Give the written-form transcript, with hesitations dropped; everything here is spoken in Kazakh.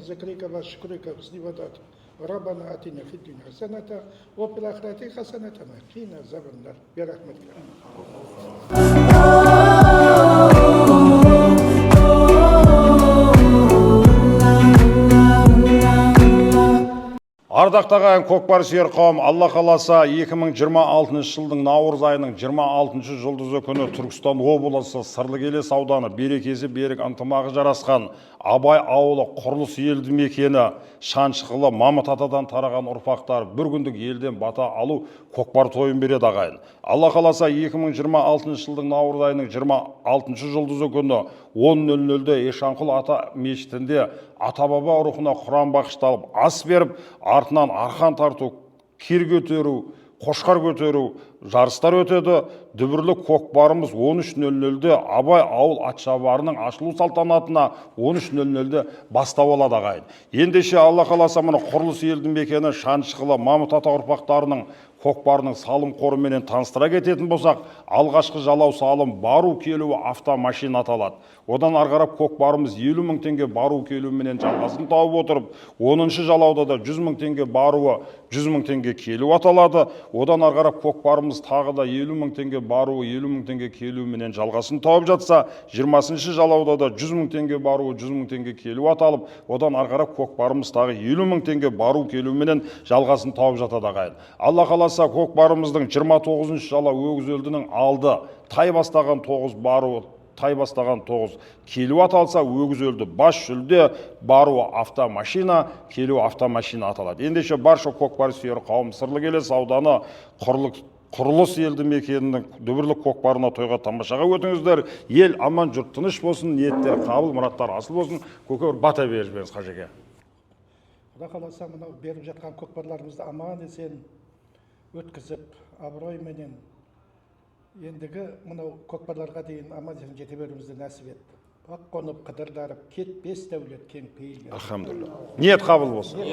ذكرك وشكرك وحسن عبادتك ربنا آتنا في الدنيا حسنة وفي الآخرة حسنة وقنا عذاب النار برحمتك. Ардақтаған көкпар сүйер қауым, Алла қаласа 2026 жылдың наурыз айының 26 жұлдызы күні Түркістан облысы Сырлыкелес ауданы берекесі берік ынтымағы жарасқан Абай ауылы құрылыс елді мекені Шаншықылы Мамыт атадан тараған ұрпақтар бір күндік елден бата алу көкпар тойын береді ағайын. Алла қаласа 2026 жылдың наурыз айының 26 жұлдызы күні 10:00-де Ешанқұл ата мешітінде ата-баба рухына Құран бағышталып ас беріп, артынан арқан тарту, кер көтеру, қошқар көтеру жарыстар өтеді. Дүбірлі көкпарымыз 13:00-де Абай ауыл атшабарының ашылу салтанатына 13:00-де бастау алады ағайын. Ендеше Алла қаласа мұны құрылыс елді мекені Шаншықылы Мамыт ата ұрпақтарының көкпарының салым қорыменен таныстыра кететін болсақ, алғашқы жалау салым бару келуі автомашина аталады. Одан арғарап көкпарымыз 50 мың теңге бару келуіменен жалғасын тауып отырып, 10-шы жалауда да 100 мың теңге баруы 100 мың теңге келу аталады. Одан арғарап көкпарымыз тағы да 50 мың теңге баруы 50 мың теңге келуіменен жалғасын тауып жатса, 20-шы жалауда да 100 мың теңге баруы 100 мың теңге келу аталып, одан арғарап көкпарымыз тағы 50 мың теңге бару келуіменен жалғасын тауып жатады ағайын. Алла қаласа көкпарымыздың 29-шы жала өгіз өлдінің алды тай бастаған 9 баруы тай бастаған 9 келу аталса, өгіз өлді бас жүлде баруы автомашина, келу автомашина аталады. Ендеше барша көкпар сүйер қауым Сырлыкелес ауданы құрылыс елді мекенінің дүбірлік көкпарына тойға тамашаға өтіңіздер. Ел аман, жұрт тыныш болсын, ниеттер қабыл, мұраттар асыл болсын. Көке бата беріңіз қажеке. Құда қаласа мынау беріп жатқан көкпарларымызды аман есен өткізіп, абыройменен ендігі мынау көкпарларға дейін аман есен жете беруімізді нәсіп етті. Ақ қонып қыдырдарып кетпес дәулет кең пейілге. Алхамдулилlah. Ниет қабыл болсын.